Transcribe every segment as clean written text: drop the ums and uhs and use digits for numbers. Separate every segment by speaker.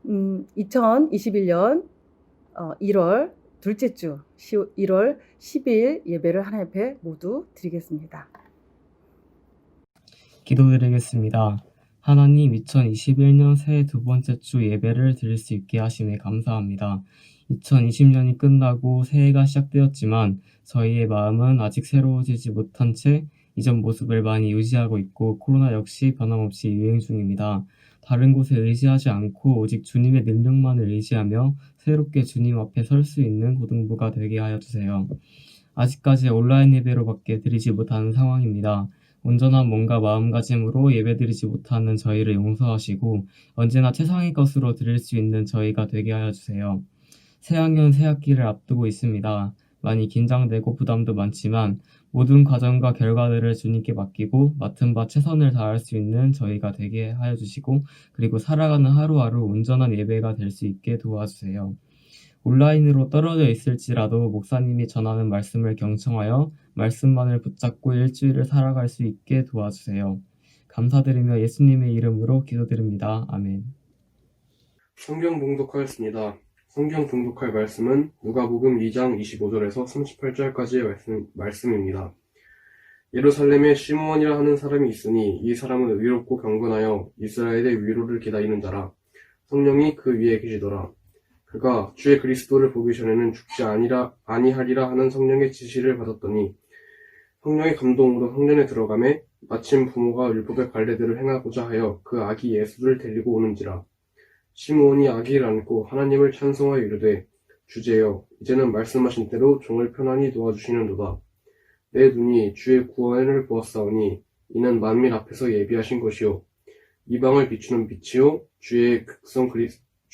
Speaker 1: 2021년 1월 둘째 주 1월 10일 예배를 하나님 앞에 모두 드리겠습니다.
Speaker 2: 기도드리겠습니다. 하나님, 2021년 새해 두 번째 주 예배를 드릴 수 있게 하심에 감사합니다. 2020년이 끝나고 새해가 시작되었지만 저희의 마음은 아직 새로워지지 못한 채 이전 모습을 많이 유지하고 있고 코로나 역시 변함없이 유행 중입니다. 다른 곳에 의지하지 않고 오직 주님의 능력만을 의지하며 새롭게 주님 앞에 설 수 있는 고등부가 되게 하여 주세요. 아직까지 온라인 예배로밖에 드리지 못하는 상황입니다. 온전한 몸과 마음가짐으로 예배드리지 못하는 저희를 용서하시고 언제나 최상의 것으로 드릴 수 있는 저희가 되게 하여 주세요. 새학년 새학기를 앞두고 있습니다. 많이 긴장되고 부담도 많지만 모든 과정과 결과들을 주님께 맡기고 맡은 바 최선을 다할 수 있는 저희가 되게 하여 주시고 그리고 살아가는 하루하루 온전한 예배가 될 수 있게 도와주세요. 온라인으로 떨어져 있을지라도 목사님이 전하는 말씀을 경청하여 말씀만을 붙잡고 일주일을 살아갈 수 있게 도와주세요. 감사드리며 예수님의 이름으로 기도드립니다. 아멘.
Speaker 3: 성경 봉독하였습니다. 성경 봉독할 말씀은 누가복음 2장 25절에서 38절까지의 말씀입니다. 예루살렘에 시므온이라 하는 사람이 있으니 이 사람은 의롭고 경건하여 이스라엘의 위로를 기다리는 자라. 성령이 그 위에 계시더라. 그가 주의 그리스도를 보기 전에는 죽지 아니하리라 하는 성령의 지시를 받았더니 성령의 감동으로 성전에 들어가매 마침 부모가 율법의 관례들을 행하고자 하여 그 아기 예수를 데리고 오는지라. 시므온이 아기를 안고 하나님을 찬송하여 이르되 주제여 이제는 말씀하신 대로 종을 편안히 도와주시는도다. 내 눈이 주의 구원을 보았사오니 이는 만민 앞에서 예비하신 것이요 이방을 비추는 빛이요 주의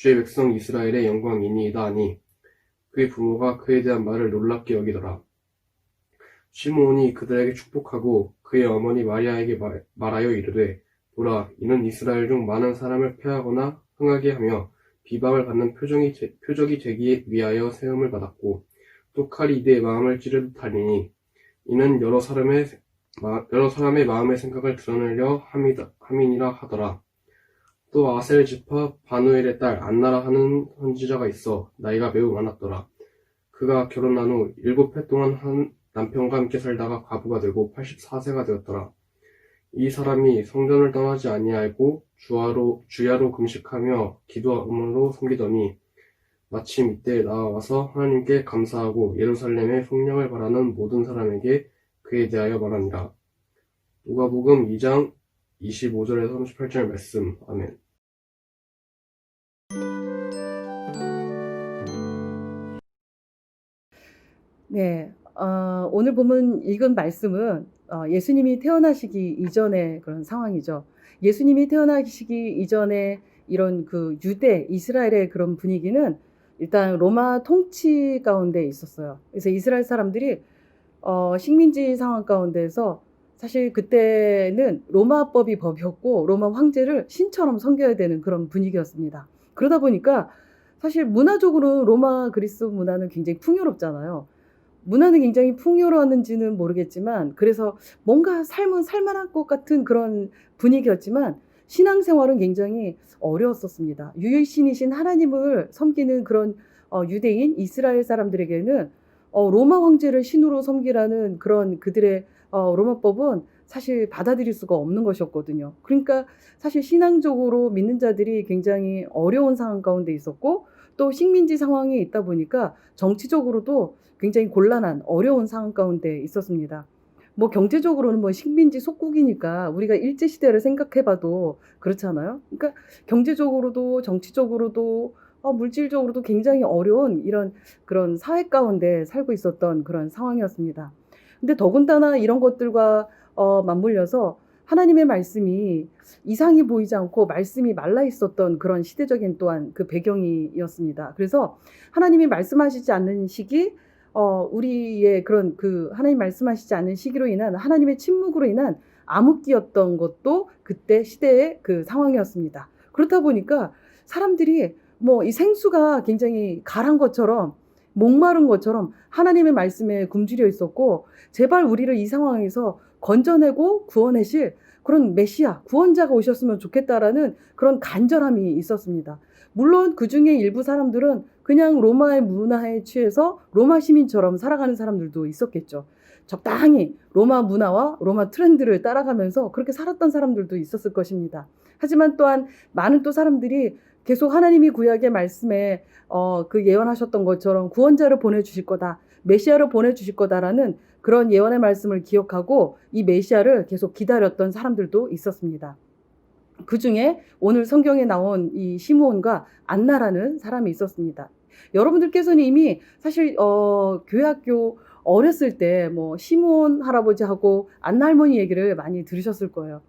Speaker 3: 백성 이스라엘의 영광이니이다 하니 그의 부모가 그에 대한 말을 놀랍게 여기더라. 시므온이 그들에게 축복하고 그의 어머니 마리아에게 말하여 이르되 보라 이는 이스라엘 중 많은 사람을 패하거나 흥하게 하며 비방을 받는 표적이 되기 위하여 세움을 받았고 또 칼이 이들의 마음을 찌르듯 하리니 이는 여러 사람의 마음의 생각을 드러내려 함이니라 하더라. 또 아셀 지파 바누엘의 딸 안나라 하는 선지자가 있어 나이가 매우 많았더라. 그가 결혼한 후 7해 동안 한 남편과 함께 살다가 과부가 되고 84세가 되었더라. 이 사람이 성전을 떠나지 아니하고 주야로 금식하며 기도함으로 섬기더니 마침 이때 나와서 하나님께 감사하고 예루살렘의 성령을 바라는 모든 사람에게 그에 대하여 말하니라. 누가복음 2장 25절에서 38절 말씀. 아멘.
Speaker 1: 네, 오늘 보면 읽은 말씀은 예수님이 태어나시기 이전의 그런 상황이죠. 예수님이 태어나시기 이전에 이런 그 유대, 이스라엘의 그런 분위기는 일단 로마 통치 가운데 있었어요. 그래서 이스라엘 사람들이 식민지 상황 가운데서 사실 그때는 로마법이 법이었고 로마 황제를 신처럼 섬겨야 되는 그런 분위기였습니다. 그러다 보니까 사실 문화적으로 로마 그리스 문화는 굉장히 풍요롭잖아요. 문화는 굉장히 풍요로웠는지는 모르겠지만 그래서 뭔가 삶은 살만한 것 같은 그런 분위기였지만 신앙생활은 굉장히 어려웠었습니다. 유일신이신 하나님을 섬기는 그런 유대인 이스라엘 사람들에게는 로마 황제를 신으로 섬기라는 그런 그들의 로마법은 사실 받아들일 수가 없는 것이었거든요. 그러니까 사실 신앙적으로 믿는 자들이 굉장히 어려운 상황 가운데 있었고 또 식민지 상황이 있다 보니까 정치적으로도 굉장히 곤란한 어려운 상황 가운데 있었습니다. 뭐 경제적으로는 뭐 식민지 속국이니까 우리가 일제시대를 생각해봐도 그렇잖아요. 그러니까 경제적으로도 정치적으로도 물질적으로도 굉장히 어려운 이런 그런 사회 가운데 살고 있었던 그런 상황이었습니다. 근데 더군다나 이런 것들과 맞물려서 하나님의 말씀이 이상이 보이지 않고 말씀이 말라 있었던 그런 시대적인 또한 그 배경이었습니다. 그래서 하나님이 말씀하시지 않는 시기, 우리의 그런 그 하나님 말씀하시지 않는 시기로 인한 하나님의 침묵으로 인한 암흑기였던 것도 그때 시대의 그 상황이었습니다. 그렇다 보니까 사람들이 뭐 이 생수가 굉장히 가란 것처럼 목마른 것처럼 하나님의 말씀에 굶주려 있었고 제발 우리를 이 상황에서 건져내고 구원하실 그런 메시아, 구원자가 오셨으면 좋겠다라는 그런 간절함이 있었습니다. 물론 그 중에 일부 사람들은 그냥 로마의 문화에 취해서 로마 시민처럼 살아가는 사람들도 있었겠죠. 적당히 로마 문화와 로마 트렌드를 따라가면서 그렇게 살았던 사람들도 있었을 것입니다. 하지만 또한 많은 또 사람들이 계속 하나님이 구약의 말씀에 그 예언하셨던 것처럼 구원자를 보내주실 거다, 메시아를 보내주실 거다라는 그런 예언의 말씀을 기억하고 이 메시아를 계속 기다렸던 사람들도 있었습니다. 그 중에 오늘 성경에 나온 이 시므온과 안나라는 사람이 있었습니다. 여러분들께서는 이미 사실 교회학교 어렸을 때 뭐 시므온 할아버지하고 안나 할머니 얘기를 많이 들으셨을 거예요.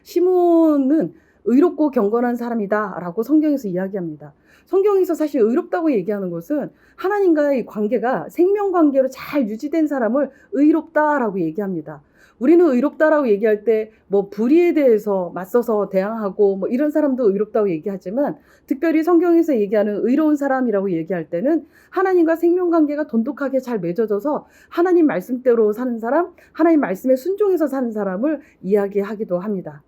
Speaker 1: 시므온은 의롭고 경건한 사람이다라고 성경에서 이야기합니다. 성경에서 사실 의롭다고 얘기하는 것은 하나님과의 관계가 생명관계로 잘 유지된 사람을 의롭다라고 얘기합니다. 우리는 의롭다라고 얘기할 때 뭐 불의에 대해서 맞서서 대항하고 뭐 이런 사람도 의롭다고 얘기하지만 특별히 성경에서 얘기하는 의로운 사람이라고 얘기할 때는 하나님과 생명관계가 돈독하게 잘 맺어져서 하나님 말씀대로 사는 사람, 하나님 말씀에 순종해서 사는 사람을 이야기하기도 합니다.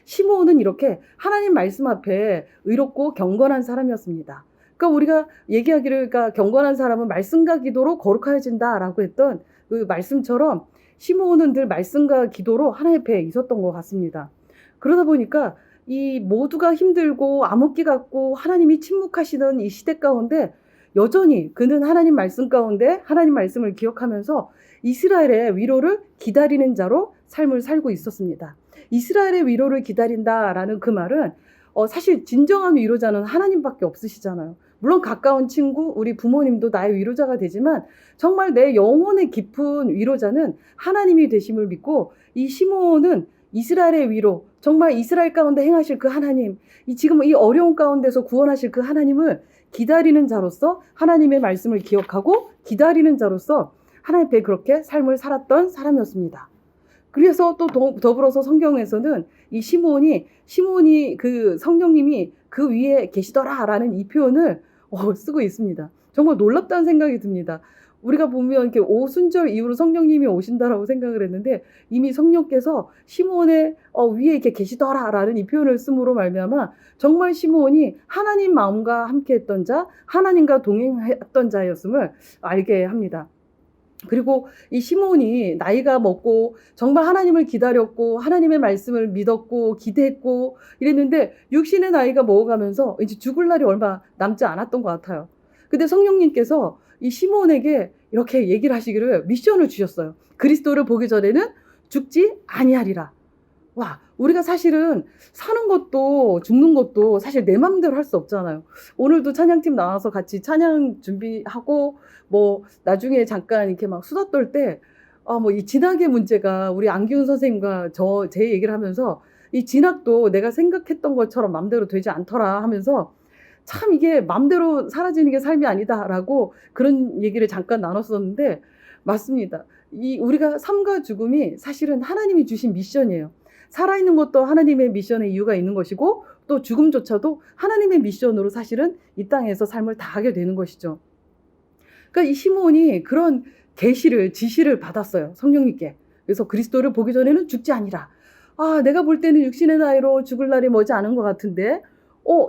Speaker 1: 시므온은 이렇게 하나님 말씀 앞에 의롭고 경건한 사람이었습니다. 그러니까 우리가 얘기하기를 그러니까 경건한 사람은 말씀과 기도로 거룩해진다라고 했던 그 말씀처럼 시므온은 늘 말씀과 기도로 하나님 앞에 있었던 것 같습니다. 그러다 보니까 이 모두가 힘들고 암흑기 같고 하나님이 침묵하시던 이 시대 가운데 여전히 그는 하나님 말씀 가운데 하나님 말씀을 기억하면서 이스라엘의 위로를 기다리는 자로 삶을 살고 있었습니다. 이스라엘의 위로를 기다린다라는 그 말은 사실 진정한 위로자는 하나님밖에 없으시잖아요. 물론 가까운 친구, 우리 부모님도 나의 위로자가 되지만 정말 내 영혼의 깊은 위로자는 하나님이 되심을 믿고 이 시므온은 이스라엘의 위로, 정말 이스라엘 가운데 행하실 그 하나님, 지금 이 어려운 가운데서 구원하실 그 하나님을 기다리는 자로서 하나님의 말씀을 기억하고 기다리는 자로서 하나님 앞에 그렇게 삶을 살았던 사람이었습니다. 그래서 또 더불어서 성경에서는 이 시므온이 그 성령님이 그 위에 계시더라라는 이 표현을 쓰고 있습니다. 정말 놀랍다는 생각이 듭니다. 우리가 보면 이렇게 오순절 이후로 성령님이 오신다라고 생각을 했는데 이미 성령께서 시므온의 위에 이렇게 계시더라라는 이 표현을 쓰므로 말미암아 정말 시므온이 하나님 마음과 함께했던 자, 하나님과 동행했던 자였음을 알게 합니다. 그리고 이 시므온이 나이가 먹고 정말 하나님을 기다렸고 하나님의 말씀을 믿었고 기대했고 이랬는데 육신의 나이가 먹어가면서 이제 죽을 날이 얼마 남지 않았던 것 같아요. 근데 성령님께서 이 시므온에게 이렇게 얘기를 하시기를 미션을 주셨어요. 그리스도를 보기 전에는 죽지 아니하리라. 와, 우리가 사실은 사는 것도 죽는 것도 사실 내 맘대로 할 수 없잖아요. 오늘도 찬양팀 나와서 같이 찬양 준비하고 뭐 나중에 잠깐 이렇게 막 수다 떨 때 뭐 이 진학의 문제가 우리 안기훈 선생님과 제 얘기를 하면서 이 진학도 내가 생각했던 것처럼 맘대로 되지 않더라 하면서 참 이게 맘대로 사라지는 게 삶이 아니다라고 그런 얘기를 잠깐 나눴었는데 맞습니다. 우리가 삶과 죽음이 사실은 하나님이 주신 미션이에요. 살아있는 것도 하나님의 미션의 이유가 있는 것이고 또 죽음조차도 하나님의 미션으로 사실은 이 땅에서 삶을 다하게 되는 것이죠. 그러니까 이 시므온이 그런 지시를 받았어요. 성령님께. 그래서 그리스도를 보기 전에는 죽지 아니라. 내가 볼 때는 육신의 나이로 죽을 날이 머지 않은 것 같은데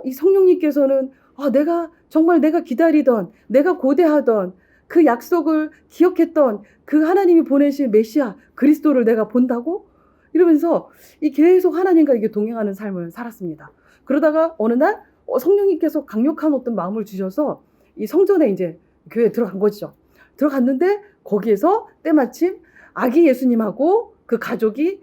Speaker 1: 이 성령님께서는 내가 기다리던 내가 고대하던 그 약속을 기억했던 그 하나님이 보내신 메시아 그리스도를 내가 본다고? 이러면서 계속 하나님과 이게 동행하는 삶을 살았습니다. 그러다가 어느 날 성령님께서 강력한 어떤 마음을 주셔서 이 성전에 이제 교회에 들어간 거죠. 들어갔는데 거기에서 때마침 아기 예수님하고 그 가족이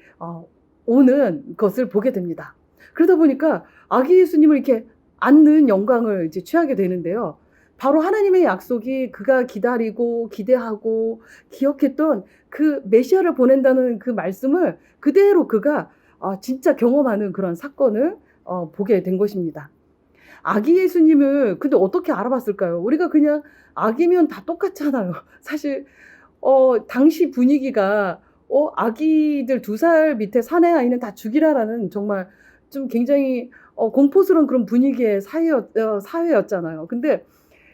Speaker 1: 오는 것을 보게 됩니다. 그러다 보니까 아기 예수님을 이렇게 안는 영광을 이제 취하게 되는데요. 바로 하나님의 약속이 그가 기다리고 기대하고 기억했던 그 메시아를 보낸다는 그 말씀을 그대로 그가 진짜 경험하는 그런 사건을 보게 된 것입니다. 아기 예수님을 근데 어떻게 알아봤을까요? 우리가 그냥 아기면 다 똑같잖아요. 사실 당시 분위기가 아기들 2살 밑에 사내 아이는 다 죽이라라는 정말 좀 굉장히 공포스러운 그런 분위기의 사회였잖아요. 근데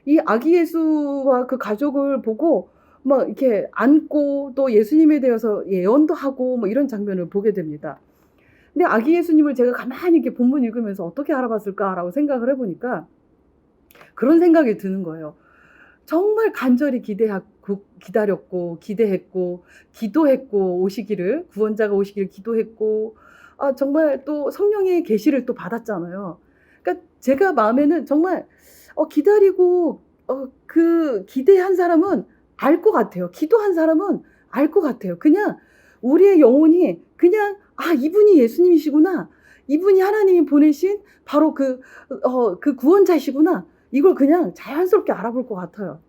Speaker 1: 이 아기 예수와 그 가족을 보고 막 이렇게 안고 또 예수님에 대해서 예언도 하고 뭐 이런 장면을 보게 됩니다. 근데 아기 예수님을 제가 가만히 이렇게 본문 읽으면서 어떻게 알아봤을까라고 생각을 해보니까 그런 생각이 드는 거예요. 정말 간절히 기다렸고, 기대했고, 기도했고, 오시기를, 구원자가 오시기를 기도했고, 정말 또 성령의 계시를 또 받았잖아요. 그러니까 제가 마음에는 정말, 기다리고, 그 기대한 사람은 알 것 같아요. 기도한 사람은 알 것 같아요. 그냥 우리의 영혼이 그냥, 이분이 예수님이시구나. 이분이 하나님이 보내신 바로 그 구원자시구나. 이걸 그냥 자연스럽게 알아볼 것 같아요.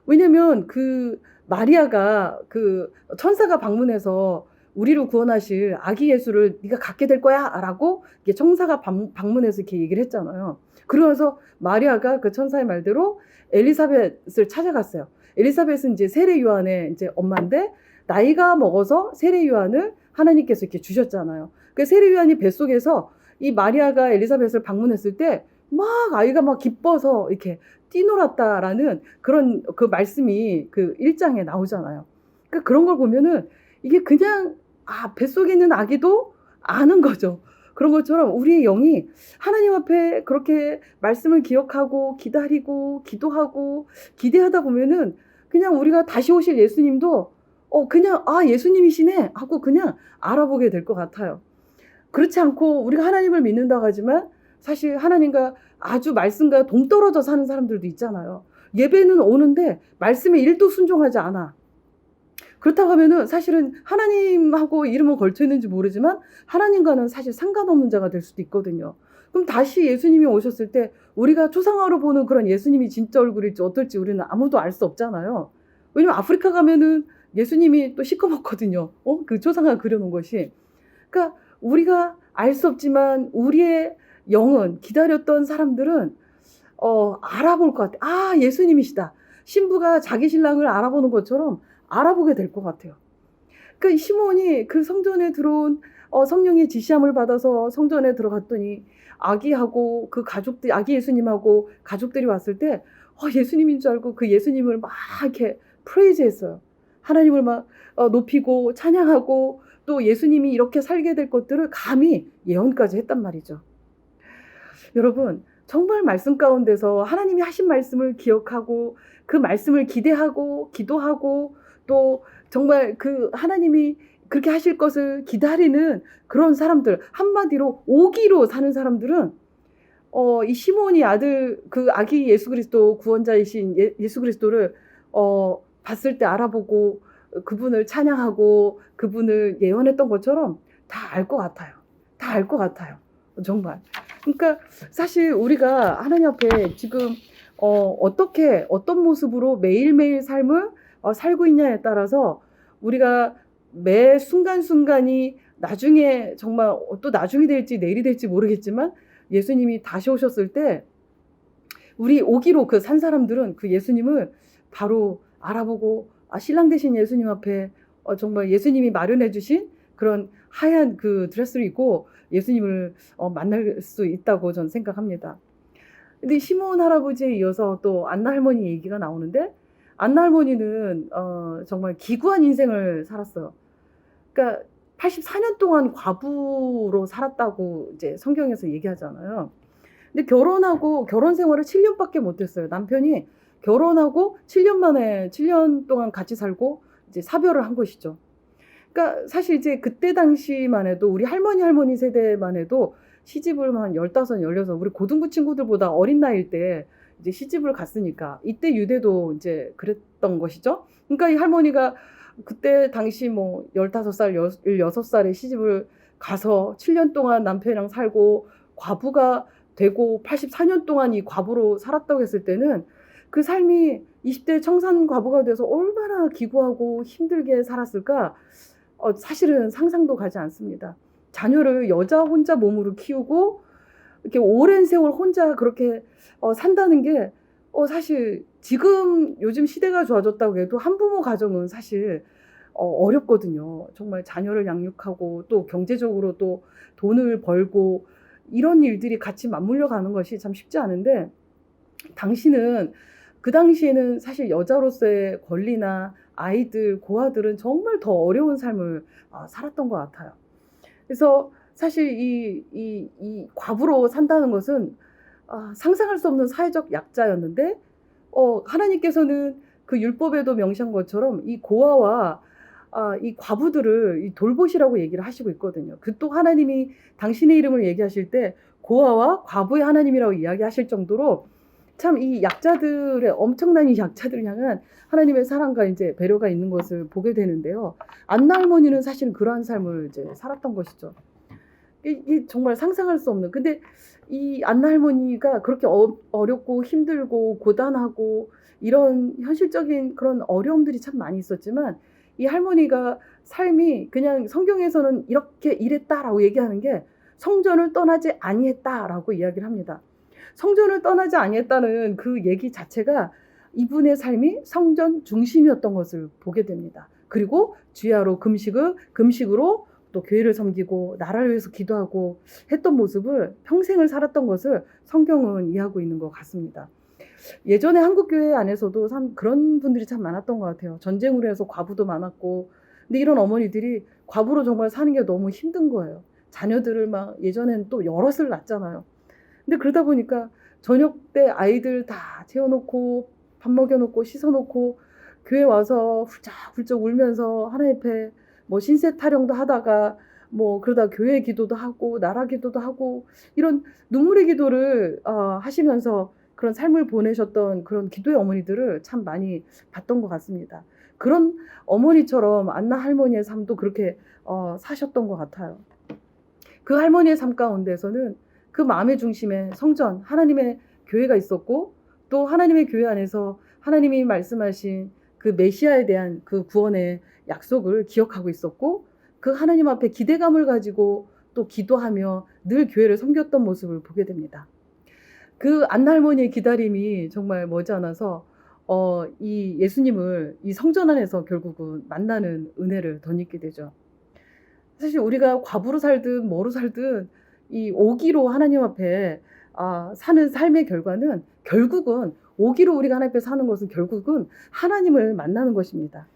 Speaker 1: 왜냐면 그 마리아가 그 천사가 방문해서 우리를 구원하실 아기 예수를 네가 갖게 될 거야라고 이게 천사가 방문해서 이렇게 얘기를 했잖아요. 그러면서 마리아가 그 천사의 말대로 엘리사벳을 찾아갔어요. 엘리사벳은 이제 세례 요한의 이제 엄마인데 나이가 먹어서 세례 요한을 하나님께서 이렇게 주셨잖아요. 그 세례 요한이 뱃속에서 이 마리아가 엘리사벳을 방문했을 때 막 아이가 막 기뻐서 이렇게 뛰놀았다라는 그런 그 말씀이 그 1장에 나오잖아요. 그러니까 그런 걸 보면은 이게 그냥 뱃속에 있는 아기도 아는 거죠. 그런 것처럼 우리의 영이 하나님 앞에 그렇게 말씀을 기억하고 기다리고 기도하고 기대하다 보면은 그냥 우리가 다시 오실 예수님도 그냥 예수님이시네 하고 그냥 알아보게 될 것 같아요. 그렇지 않고 우리가 하나님을 믿는다고 하지만 사실 하나님과 아주 말씀과 동떨어져 사는 사람들도 있잖아요. 예배는 오는데 말씀에 1도 순종하지 않아. 그렇다고 하면은 사실은 하나님하고 이름은 걸쳐 있는지 모르지만 하나님과는 사실 상관없는 자가 될 수도 있거든요. 그럼 다시 예수님이 오셨을 때 우리가 초상화로 보는 그런 예수님이 진짜 얼굴일지 어떨지 우리는 아무도 알 수 없잖아요. 왜냐면 아프리카 가면은 예수님이 또 시커멓거든요. 그 초상화 그려놓은 것이. 그러니까 우리가 알 수 없지만 우리의 영은 기다렸던 사람들은 알아볼 것 같아. 예수님이시다. 신부가 자기 신랑을 알아보는 것처럼 알아보게 될 것 같아요. 그러니까 시몬이 그 성전에 들어온 성령의 지시함을 받아서 성전에 들어갔더니 아기하고 그 가족들, 아기 예수님하고 가족들이 왔을 때 예수님인 줄 알고 그 예수님을 막 이렇게 프레이즈했어요. 하나님을 막 높이고 찬양하고 또 예수님이 이렇게 살게 될 것들을 감히 예언까지 했단 말이죠. 여러분, 정말 말씀 가운데서 하나님이 하신 말씀을 기억하고 그 말씀을 기대하고 기도하고 또 정말 그 하나님이 그렇게 하실 것을 기다리는 그런 사람들, 한마디로 오기로 사는 사람들은 이 시몬이 아들 그 아기 예수 그리스도 구원자이신 예수 그리스도를 봤을 때 알아보고 그분을 찬양하고 그분을 예언했던 것처럼 다 알 것 같아요. 다 알 것 같아요. 정말. 그러니까 사실 우리가 하나님 앞에 지금 어떤 모습으로 매일매일 삶을 살고 있냐에 따라서 우리가 매 순간순간이 나중에 정말 또 나중이 될지 내일이 될지 모르겠지만 예수님이 다시 오셨을 때 우리 오기로 그 산 사람들은 그 예수님을 바로 알아보고 신랑 되신 예수님 앞에 정말 예수님이 마련해 주신 그런 하얀 그 드레스를 입고 예수님을 만날 수 있다고 저는 생각합니다. 근데 시몬 할아버지에 이어서 또 안나 할머니 얘기가 나오는데 안나 할머니는 정말 기구한 인생을 살았어요. 그러니까 84년 동안 과부로 살았다고 이제 성경에서 얘기하잖아요. 근데 결혼하고 결혼 생활을 7년밖에 못했어요. 남편이 결혼하고 7년 동안 같이 살고 이제 사별을 한 것이죠. 그러니까 사실 이제 그때 당시만 해도 우리 할머니 세대만 해도 시집을 한 15, 16 우리 고등부 친구들보다 어린 나이일 때 이제 시집을 갔으니까 이때 유대도 이제 그랬던 것이죠. 그러니까 이 할머니가 그때 당시 뭐 15살, 16살에 시집을 가서 7년 동안 남편이랑 살고 과부가 되고 84년 동안 이 과부로 살았다고 했을 때는 그 삶이 20대 청산 과부가 돼서 얼마나 기구하고 힘들게 살았을까? 사실은 상상도 가지 않습니다. 자녀를 여자 혼자 몸으로 키우고 이렇게 오랜 세월 혼자 그렇게 산다는 게 사실 지금 요즘 시대가 좋아졌다고 해도 한부모 가정은 사실 어렵거든요. 정말 자녀를 양육하고 또 경제적으로 또 돈을 벌고 이런 일들이 같이 맞물려 가는 것이 참 쉽지 않은데 당신은 그 당시에는 사실 여자로서의 권리나 아이들, 고아들은 정말 더 어려운 삶을 살았던 것 같아요. 그래서 사실 이 과부로 산다는 것은 상상할 수 없는 사회적 약자였는데 하나님께서는 그 율법에도 명시한 것처럼 이 고아와 이 과부들을 이 돌보시라고 얘기를 하시고 있거든요. 그 또 하나님이 당신의 이름을 얘기하실 때 고아와 과부의 하나님이라고 이야기하실 정도로 참 이 약자들의 엄청난 이 약자들을 향한 하나님의 사랑과 이제 배려가 있는 것을 보게 되는데요. 안나 할머니는 사실은 그러한 삶을 이제 살았던 것이죠. 이게 정말 상상할 수 없는. 근데 이 안나 할머니가 그렇게 어렵고 힘들고 고단하고 이런 현실적인 그런 어려움들이 참 많이 있었지만 이 할머니가 삶이 그냥 성경에서는 이렇게 이랬다라고 얘기하는 게 성전을 떠나지 아니했다라고 이야기를 합니다. 성전을 떠나지 아니했다는 그 얘기 자체가 이분의 삶이 성전 중심이었던 것을 보게 됩니다. 그리고 주야로 금식으로 또 교회를 섬기고 나라를 위해서 기도하고 했던 모습을 평생을 살았던 것을 성경은 이해하고 있는 것 같습니다. 예전에 한국교회 안에서도 참 그런 분들이 참 많았던 것 같아요. 전쟁으로 해서 과부도 많았고, 근데 이런 어머니들이 과부로 정말 사는 게 너무 힘든 거예요. 자녀들을 막 예전엔 또 여럿을 낳잖아요. 근데 그러다 보니까 저녁 때 아이들 다 재워놓고 밥 먹여놓고 씻어놓고 교회 와서 훌쩍훌쩍 울면서 하나님 앞에 뭐 신세 타령도 하다가 뭐 그러다 교회 기도도 하고 나라 기도도 하고 이런 눈물의 기도를 하시면서 그런 삶을 보내셨던 그런 기도의 어머니들을 참 많이 봤던 것 같습니다. 그런 어머니처럼 안나 할머니의 삶도 그렇게 사셨던 것 같아요. 그 할머니의 삶 가운데서는 그 마음의 중심에 성전, 하나님의 교회가 있었고 또 하나님의 교회 안에서 하나님이 말씀하신 그 메시아에 대한 그 구원의 약속을 기억하고 있었고 그 하나님 앞에 기대감을 가지고 또 기도하며 늘 교회를 섬겼던 모습을 보게 됩니다. 그 안나 할머니의 기다림이 정말 머지않아서 이 예수님을 이 성전 안에서 결국은 만나는 은혜를 덧입게 되죠. 사실 우리가 과부로 살든 뭐로 살든 이 오기로 하나님 앞에 사는 삶의 결과는 결국은 오기로 우리가 하나님 앞에 사는 것은 결국은 하나님을 만나는 것입니다.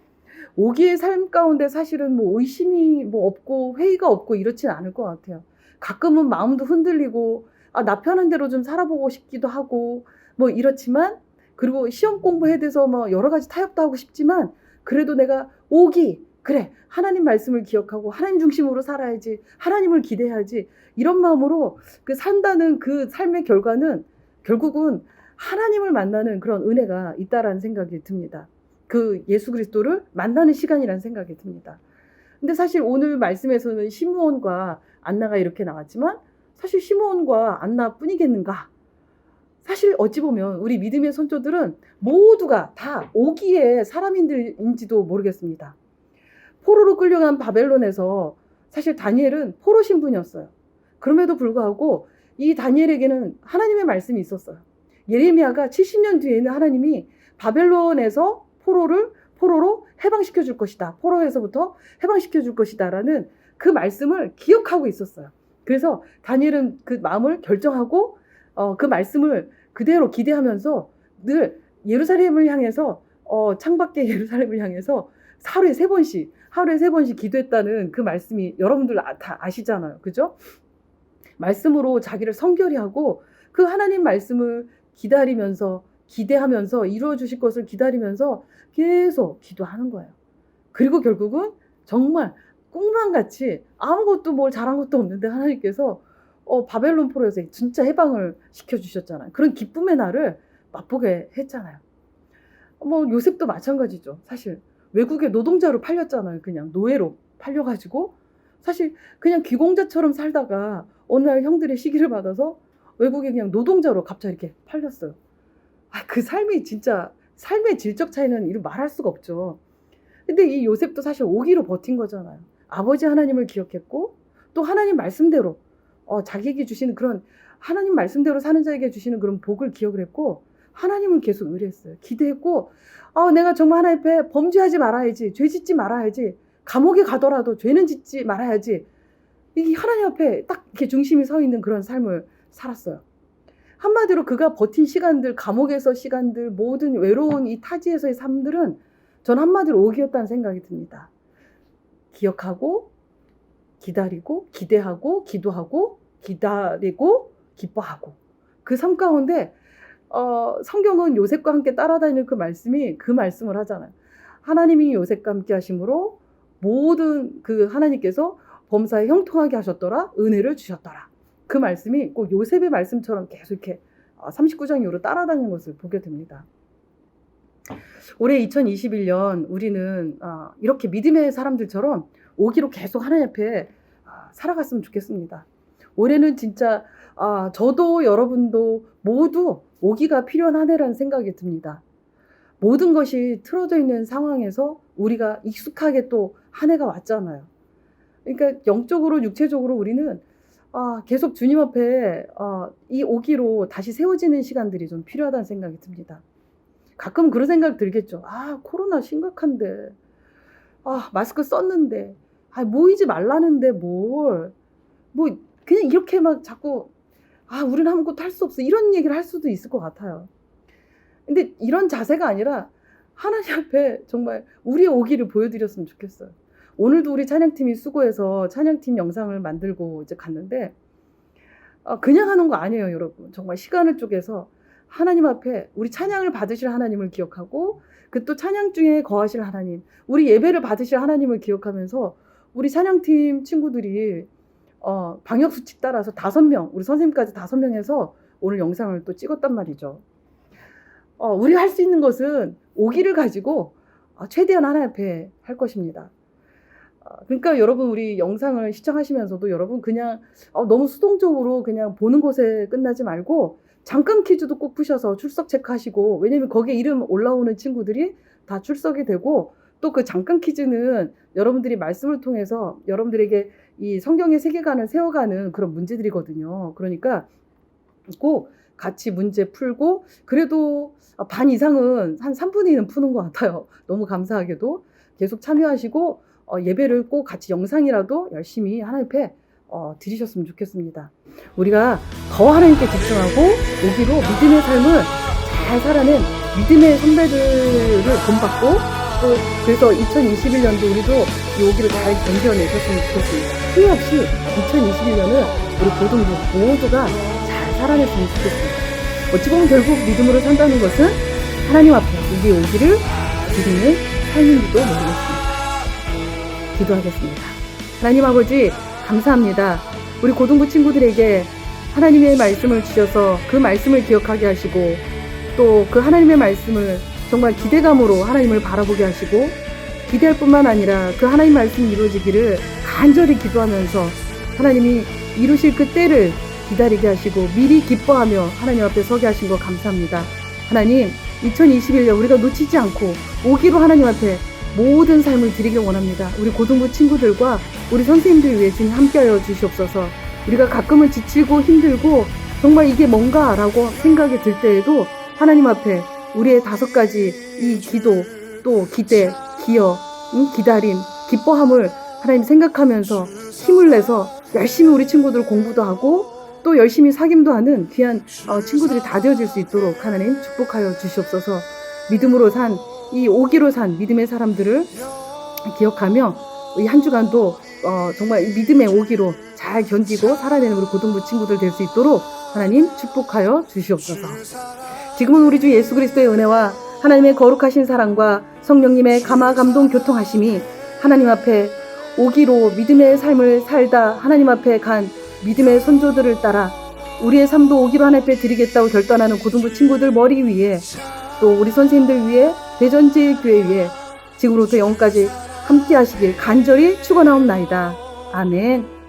Speaker 1: 오기의 삶 가운데 사실은 뭐 의심이 뭐 없고 회의가 없고 이렇지는 않을 것 같아요. 가끔은 마음도 흔들리고 나 편한 대로 좀 살아보고 싶기도 하고 뭐 이렇지만 그리고 시험 공부에 대해서 뭐 여러 가지 타협도 하고 싶지만 그래도 내가 오기 그래 하나님 말씀을 기억하고 하나님 중심으로 살아야지 하나님을 기대해야지 이런 마음으로 그 산다는 그 삶의 결과는 결국은 하나님을 만나는 그런 은혜가 있다라는 생각이 듭니다. 그 예수 그리스도를 만나는 시간이라는 생각이 듭니다. 근데 사실 오늘 말씀에서는 시므온과 안나가 이렇게 나왔지만 사실 시므온과 안나뿐이겠는가? 사실 어찌 보면 우리 믿음의 선조들은 모두가 다 오기의 사람인지도 모르겠습니다. 포로로 끌려간 바벨론에서 사실 다니엘은 포로 신분이었어요. 그럼에도 불구하고 이 다니엘에게는 하나님의 말씀이 있었어요. 예레미야가 70년 뒤에는 하나님이 바벨론에서 포로로 해방시켜 줄 것이다. 포로에서부터 해방시켜 줄 것이다. 라는 그 말씀을 기억하고 있었어요. 그래서 다니엘은 그 마음을 결정하고 그 말씀을 그대로 기대하면서 늘 예루살렘을 향해서 창밖의 예루살렘을 향해서 하루에 세 번씩 기도했다는 그 말씀이 여러분들 다 아시잖아요. 그죠? 말씀으로 자기를 성결히 하고 그 하나님 말씀을 기다리면서 기대하면서 이루어 주실 것을 기다리면서 계속 기도하는 거예요. 그리고 결국은 정말 꿈만 같이 아무것도 뭘 잘한 것도 없는데 하나님께서 바벨론 포로에서 진짜 해방을 시켜주셨잖아요. 그런 기쁨의 날을 맛보게 했잖아요. 뭐 요셉도 마찬가지죠. 사실 외국에 노동자로 팔렸잖아요. 그냥 노예로 팔려가지고 사실 그냥 귀공자처럼 살다가 어느 날 형들의 시기를 받아서 외국에 그냥 노동자로 갑자기 이렇게 팔렸어요. 그 삶이 진짜 삶의 질적 차이는 이루 말할 수가 없죠. 근데 이 요셉도 사실 오기로 버틴 거잖아요. 아버지 하나님을 기억했고 또 하나님 말씀대로 자기에게 주시는 그런 하나님 말씀대로 사는 자에게 주시는 그런 복을 기억을 했고 하나님을 계속 의뢰했어요. 기대했고 내가 정말 하나님 앞에 범죄하지 말아야지, 죄 짓지 말아야지, 감옥에 가더라도 죄는 짓지 말아야지. 이게 하나님 앞에 딱 이렇게 중심이 서 있는 그런 삶을 살았어요. 한마디로 그가 버틴 시간들, 감옥에서 시간들, 모든 외로운 이 타지에서의 삶들은 전 한마디로 오기였다는 생각이 듭니다. 기억하고, 기다리고, 기대하고, 기도하고, 기다리고, 기뻐하고. 그 삶 가운데 성경은 요셉과 함께 따라다니는 그 말씀이 그 말씀을 하잖아요. 하나님이 요셉과 함께 하심으로 모든 그 하나님께서 범사에 형통하게 하셨더라, 은혜를 주셨더라. 그 말씀이 꼭 요셉의 말씀처럼 계속 이렇게 39장 이후로 따라다니는 것을 보게 됩니다. 올해 2021년 우리는 이렇게 믿음의 사람들처럼 오기로 계속 하나님 앞에 살아갔으면 좋겠습니다. 올해는 진짜 저도 여러분도 모두 오기가 필요한 한 해라는 생각이 듭니다. 모든 것이 틀어져 있는 상황에서 우리가 익숙하게 또 한 해가 왔잖아요. 그러니까 영적으로 육체적으로 우리는 계속 주님 앞에 이 오기로 다시 세워지는 시간들이 좀 필요하다는 생각이 듭니다. 가끔 그런 생각 들겠죠. 코로나 심각한데, 마스크 썼는데, 모이지 말라는데 뭐 그냥 이렇게 막 자꾸 우리는 아무것도 할 수 없어, 이런 얘기를 할 수도 있을 것 같아요. 근데 이런 자세가 아니라 하나님 앞에 정말 우리의 오기를 보여드렸으면 좋겠어요. 오늘도 우리 찬양팀이 수고해서 찬양팀 영상을 만들고 이제 갔는데 그냥 하는 거 아니에요, 여러분. 정말 시간을 쪼개서 하나님 앞에 우리 찬양을 받으실 하나님을 기억하고, 그 또 찬양 중에 거하실 하나님, 우리 예배를 받으실 하나님을 기억하면서 우리 찬양팀 친구들이 방역수칙 따라서 5명, 우리 선생님까지 5명 해서 오늘 영상을 또 찍었단 말이죠. 우리가 할 수 있는 것은 오기를 가지고 최대한 하나님 앞에 할 것입니다. 그러니까 여러분, 우리 영상을 시청하시면서도 여러분 그냥 너무 수동적으로 그냥 보는 것에 끝나지 말고 잠깐 퀴즈도 꼭 푸셔서 출석 체크하시고, 왜냐면 거기에 이름 올라오는 친구들이 다 출석이 되고, 또 그 잠깐 퀴즈는 여러분들이 말씀을 통해서 여러분들에게 이 성경의 세계관을 세워가는 그런 문제들이거든요. 그러니까 꼭 같이 문제 풀고, 그래도 반 이상은 한 3분의 1은 푸는 것 같아요. 너무 감사하게도 계속 참여하시고 예배를 꼭 같이 영상이라도 열심히 하나님 앞에 드리셨으면 좋겠습니다. 우리가 더 하나님께 집중하고 오기로 믿음의 삶을 잘 살아낸 믿음의 선배들을 본받고, 또 그래서 2021년도 우리도 이 오기를 잘 견뎌내셨으면 좋겠습니다. 후회 없이 2021년은 우리 고등부 모두가 잘 살아냈으면 좋겠습니다. 어찌 보면 결국 믿음으로 산다는 것은 하나님 앞에 우리의 오기를 드리는 삶인지도 모르겠습니다. 기도하겠습니다. 하나님 아버지, 감사합니다. 우리 고등부 친구들에게 하나님의 말씀을 주셔서 그 말씀을 기억하게 하시고, 또 그 하나님의 말씀을 정말 기대감으로 하나님을 바라보게 하시고, 기대할 뿐만 아니라 그 하나님 말씀이 이루어지기를 간절히 기도하면서 하나님이 이루실 그 때를 기다리게 하시고 미리 기뻐하며 하나님 앞에 서게 하신 거 감사합니다. 하나님, 2021년 우리가 놓치지 않고 오기로 하나님 앞에 모든 삶을 드리길 원합니다. 우리 고등부 친구들과 우리 선생님들 위해 주님 함께하여 주시옵소서. 우리가 가끔은 지치고 힘들고 정말 이게 뭔가라고 생각이 들 때에도 하나님 앞에 우리의 5가지 이 기도, 또 기대, 기여, 기다림, 기뻐함을 하나님 생각하면서 힘을 내서 열심히 우리 친구들 공부도 하고 또 열심히 사귐도 하는 귀한 친구들이 다 되어질 수 있도록 하나님 축복하여 주시옵소서. 믿음으로 산, 이 오기로 산 믿음의 사람들을 기억하며 이 한 주간도 정말 이 믿음의 오기로 잘 견디고 살아내는 우리 고등부 친구들 될 수 있도록 하나님 축복하여 주시옵소서. 지금은 우리 주 예수 그리스도의 은혜와 하나님의 거룩하신 사랑과 성령님의 감화 감동 교통하심이 하나님 앞에 오기로 믿음의 삶을 살다 하나님 앞에 간 믿음의 선조들을 따라 우리의 삶도 오기로 하나님 앞에 드리겠다고 결단하는 고등부 친구들 머리 위에, 또 우리 선생님들 위에, 대전제일교회 위에 지금부터 영원까지 함께 하시길 간절히 축원하옵나이다. 아멘.